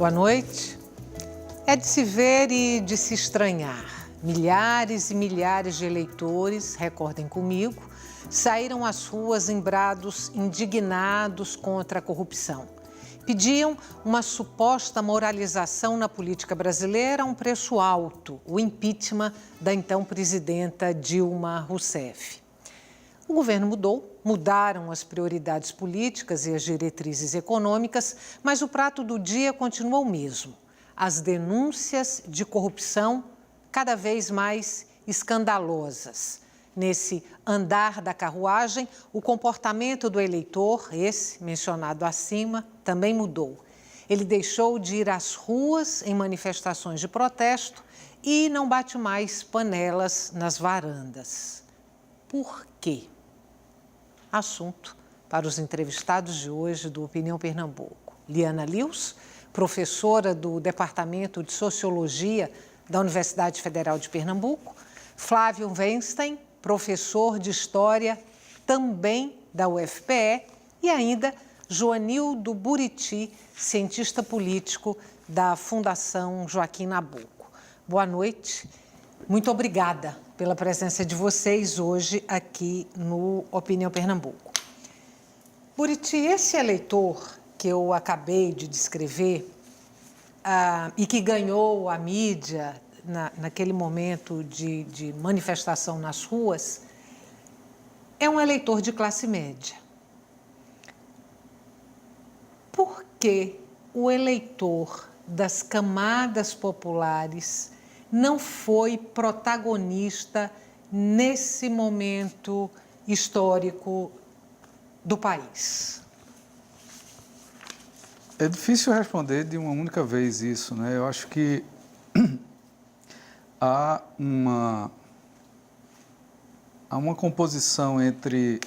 Boa noite. É de se ver e de se estranhar. Milhares e milhares de eleitores, recordem comigo, saíram às ruas em brados indignados contra a corrupção. Pediam uma suposta moralização na política brasileira a um preço alto, o impeachment da então presidenta Dilma Rousseff. O governo mudaram as prioridades políticas e as diretrizes econômicas, mas o prato do dia continuou o mesmo. As denúncias de corrupção cada vez mais escandalosas. Nesse andar da carruagem, o comportamento do eleitor, esse mencionado acima, também mudou. Ele deixou de ir às ruas em manifestações de protesto e não bate mais panelas nas varandas. Por quê? Assunto para os entrevistados de hoje do Opinião Pernambuco. Liana Lils, professora do Departamento de Sociologia da Universidade Federal de Pernambuco. Flávio Weinstein, professor de História também da UFPE. E ainda Joanildo Buriti, cientista político da Fundação Joaquim Nabuco. Boa noite. Muito obrigada pela presença de vocês hoje aqui no Opinião Pernambuco. Buriti, esse eleitor que eu acabei de descrever e que ganhou a mídia naquele momento de manifestação nas ruas, é um eleitor de classe média. Por que o eleitor das camadas populares não foi protagonista nesse momento histórico do país? É difícil responder de uma única vez isso, né? Eu acho que há uma composição entre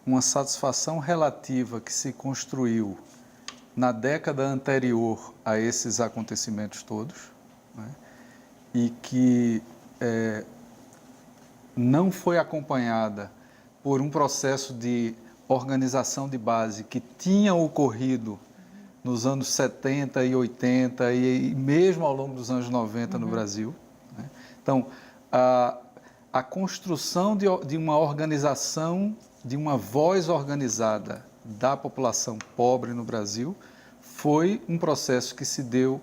uma satisfação relativa que se construiu na década anterior a esses acontecimentos todos, né? E que não foi acompanhada por um processo de organização de base que tinha ocorrido nos anos 70 e 80 e mesmo ao longo dos anos 90 no Brasil, né? Então, a construção de uma organização, de uma voz organizada da população pobre no Brasil foi um processo que se deu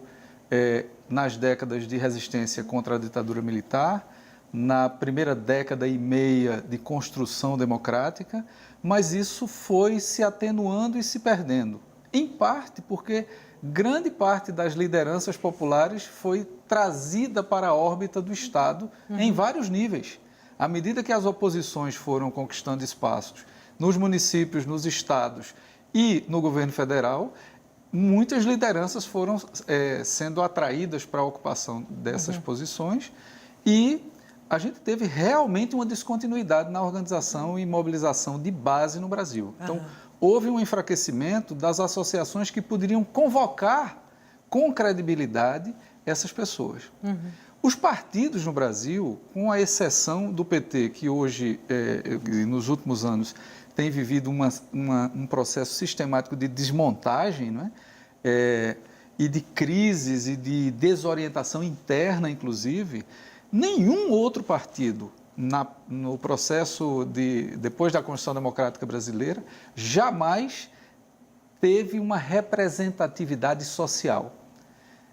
nas décadas de resistência contra a ditadura militar, na primeira década e meia de construção democrática, mas isso foi se atenuando e se perdendo. Em parte porque grande parte das lideranças populares foi trazida para a órbita do Estado em vários níveis. À medida que as oposições foram conquistando espaços nos municípios, nos estados e no governo federal, muitas lideranças foram sendo atraídas para a ocupação dessas posições e a gente teve realmente uma descontinuidade na organização e mobilização de base no Brasil. Então, houve um enfraquecimento das associações que poderiam convocar com credibilidade essas pessoas. Os partidos no Brasil, com a exceção do PT, que hoje, nos últimos anos, tem vivido um processo sistemático de desmontagem, não é? E de crises e de desorientação interna, inclusive, nenhum outro partido no processo depois da Constituição Democrática Brasileira jamais teve uma representatividade social.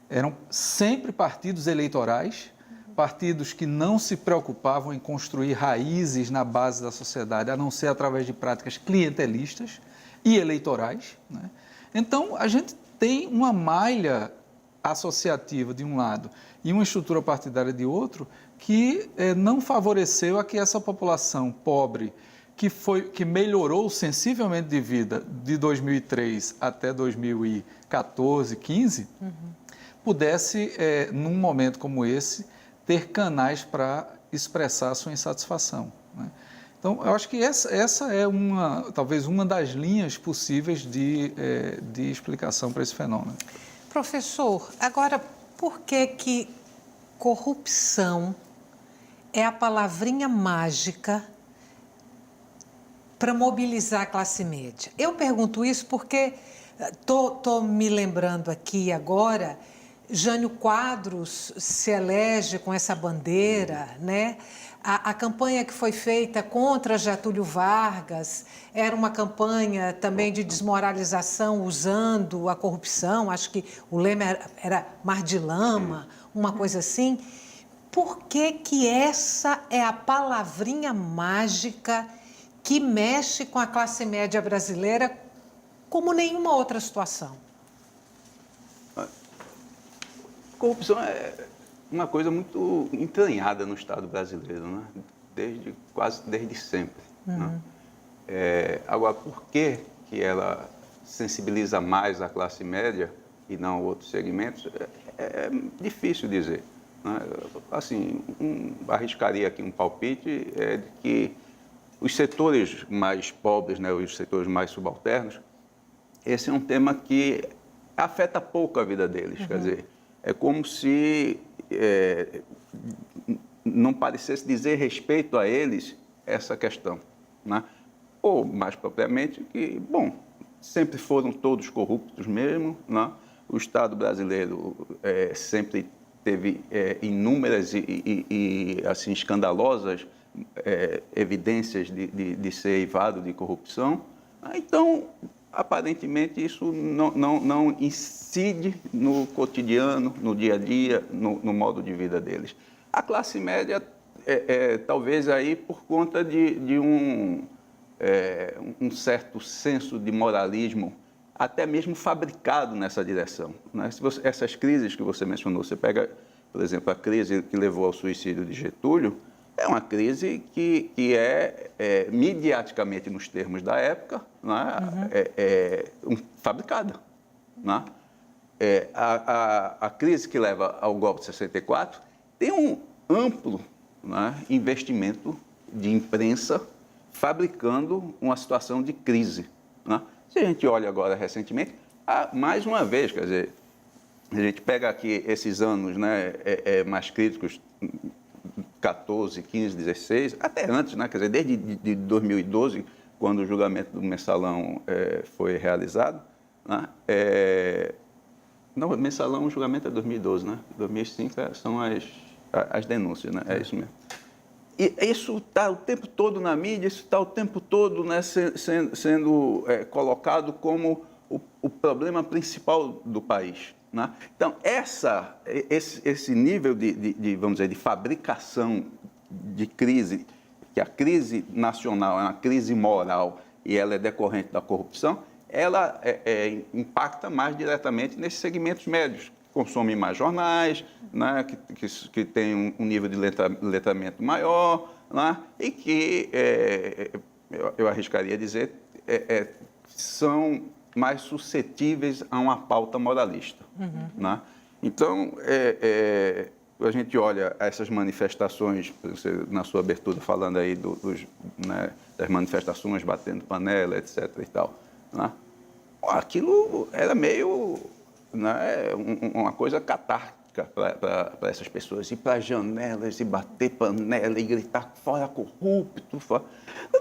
Eram sempre partidos eleitorais, partidos que não se preocupavam em construir raízes na base da sociedade, a não ser através de práticas clientelistas e eleitorais, né? Então, a gente tem uma malha associativa de um lado e uma estrutura partidária de outro que não favoreceu a que essa população pobre, que melhorou sensivelmente de vida de 2003 até 2014, 15, pudesse, num momento como esse, ter canais para expressar sua insatisfação, né? Então, eu acho que essa é talvez uma das linhas possíveis de explicação para esse fenômeno. Professor, agora, por que corrupção é a palavrinha mágica para mobilizar a classe média? Eu pergunto isso porque Tô me lembrando aqui agora, Jânio Quadros se elege com essa bandeira, né? A campanha que foi feita contra Getúlio Vargas era uma campanha também de desmoralização usando a corrupção, acho que o lema era Mar de Lama, uma coisa assim. Por que que essa é a palavrinha mágica que mexe com a classe média brasileira como nenhuma outra situação? Corrupção é uma coisa muito entranhada no Estado brasileiro, né? Quase desde sempre. Né? Agora, por que ela sensibiliza mais a classe média e não outros segmentos? É difícil dizer. Né? Assim, arriscaria aqui um palpite de que os setores mais pobres, né, os setores mais subalternos, esse é um tema que afeta pouco a vida deles. Quer dizer, é como se não parecesse dizer respeito a eles essa questão. Né? Ou, mais propriamente, que, bom, sempre foram todos corruptos mesmo. Né? O Estado brasileiro sempre teve inúmeras e assim, escandalosas evidências de ser eivado de corrupção. Então, aparentemente, isso não incide no cotidiano, no dia a dia, no modo de vida deles. A classe média, talvez aí por conta de um certo senso de moralismo, até mesmo fabricado nessa direção. Né? Essas crises que você mencionou, você pega, por exemplo, a crise que levou ao suicídio de Getúlio, é uma crise que é midiaticamente, nos termos da época, né, fabricada. Né? A crise que leva ao golpe de 64 tem um amplo, né, investimento de imprensa fabricando uma situação de crise. Né? Se a gente olha agora recentemente, mais uma vez, quer dizer, a gente pega aqui esses anos, né, mais críticos, 14, 15, 16, até antes, né? Quer dizer, desde de 2012, quando o julgamento do Mensalão foi realizado. Né? Não, o Mensalão, o julgamento é 2012, né? 2005 são as denúncias, né? É isso mesmo. E isso está o tempo todo na mídia, isso está o tempo todo, né, sendo colocado como o problema principal do país. Né? Então, esse nível vamos dizer, de fabricação de crise, que a crise nacional é uma crise moral e ela é decorrente da corrupção, ela impacta mais diretamente nesses segmentos médios, que consomem mais jornais, né? que têm um nível de letramento maior, né? E que, eu arriscaria dizer, são mais suscetíveis a uma pauta moralista. Né? Então, a gente olha essas manifestações, você, na sua abertura falando aí né, das manifestações batendo panela, etc. e tal, né? Aquilo era meio, né, uma coisa catártica para essas pessoas, ir para as janelas e bater panela e gritar fora corrupto. Fora...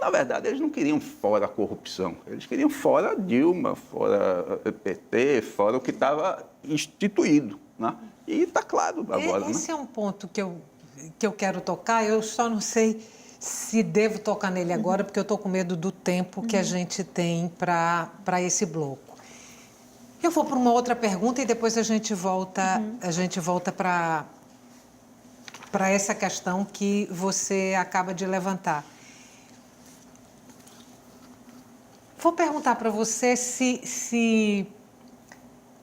Na verdade, eles não queriam fora a corrupção, eles queriam fora Dilma, fora PT, fora o que estava instituído. Né? E está claro agora. Esse é um ponto que eu quero tocar, eu só não sei se devo tocar nele agora, porque eu estou com medo do tempo que a gente tem para esse bloco. Eu vou para uma outra pergunta e depois a gente volta para essa questão que você acaba de levantar. Vou perguntar para você se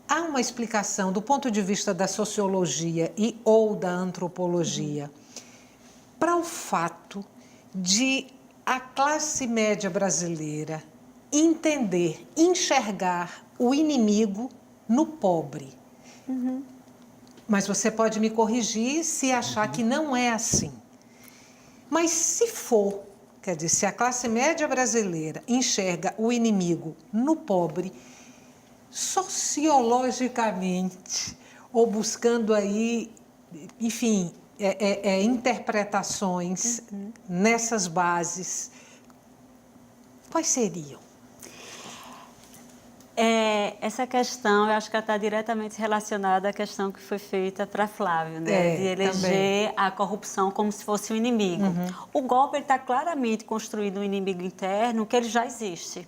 há uma explicação do ponto de vista da sociologia ou da antropologia para o fato de a classe média brasileira entender, enxergar o inimigo no pobre. Mas você pode me corrigir se achar que não é assim. Mas se for, quer dizer, se a classe média brasileira enxerga o inimigo no pobre, sociologicamente, ou buscando aí, enfim, interpretações nessas bases, quais seriam? Essa questão, eu acho que ela está diretamente relacionada à questão que foi feita para Flávio, né? De eleger a corrupção como se fosse um inimigo. O golpe está claramente construindo um inimigo interno que ele já existe,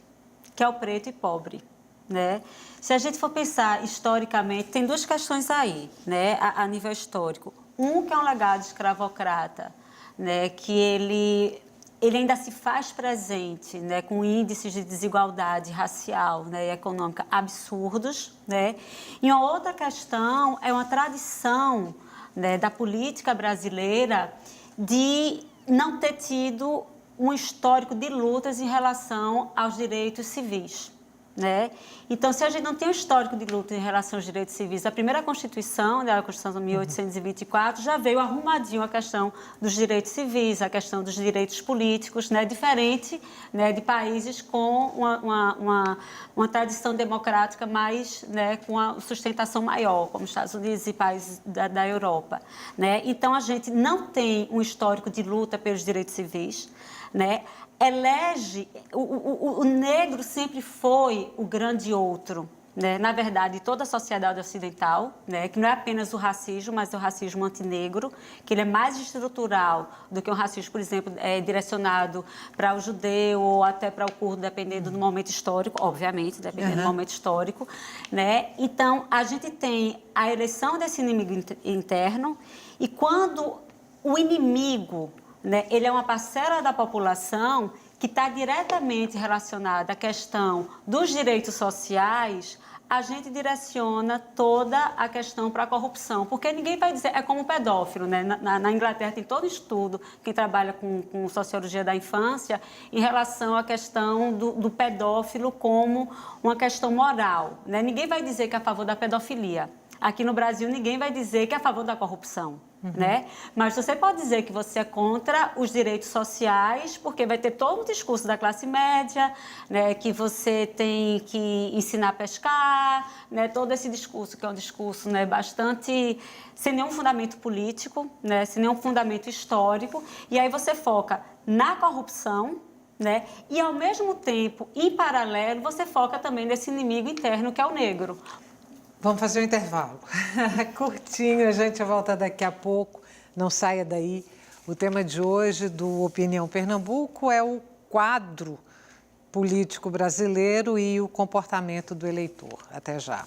que é o preto e pobre, né? Se a gente for pensar historicamente, tem duas questões aí, né? A nível histórico. Um que é um legado escravocrata, né? Que ele ainda se faz presente, né, com índices de desigualdade racial, né, e econômica absurdos, né? E uma outra questão é uma tradição, né, da política brasileira de não ter tido um histórico de lutas em relação aos direitos civis, né? Então, se a gente não tem um histórico de luta em relação aos direitos civis, a primeira Constituição, né, a Constituição de 1824, já veio arrumadinho a questão dos direitos civis, a questão dos direitos políticos, né, diferente, né, de países com uma tradição democrática mais, né, com a sustentação maior, como os Estados Unidos e países da Europa, né? Então, a gente não tem um histórico de luta pelos direitos civis, né? O negro sempre foi o grande outro, né? Na verdade, toda a sociedade ocidental, né? Que não é apenas o racismo, mas o racismo antinegro, que ele é mais estrutural do que um racismo, por exemplo, direcionado para o judeu ou até para o curdo, dependendo do momento histórico, obviamente, dependendo do momento histórico, né? Então, a gente tem a eleição desse inimigo interno e quando o inimigo, né, ele é uma parcela da população que está diretamente relacionada à questão dos direitos sociais, a gente direciona toda a questão para a corrupção. Porque ninguém vai dizer, é como o pedófilo, né? Na Inglaterra tem todo estudo, quem trabalha com sociologia da infância, em relação à questão do pedófilo como uma questão moral, né? Ninguém vai dizer que é a favor da pedofilia. Aqui no Brasil, ninguém vai dizer que é a favor da corrupção, né? Mas você pode dizer que você é contra os direitos sociais, porque vai ter todo um discurso da classe média, né? Que você tem que ensinar a pescar, né? Todo esse discurso, que é um discurso, né, bastante sem nenhum fundamento político, né? Sem nenhum fundamento histórico. E aí você foca na corrupção, né? E, ao mesmo tempo, em paralelo, você foca também nesse inimigo interno, que é o negro. Vamos fazer um intervalo. Curtinho, a gente volta daqui a pouco. Não saia daí. O tema de hoje do Opinião Pernambuco é o quadro político brasileiro e o comportamento do eleitor. Até já.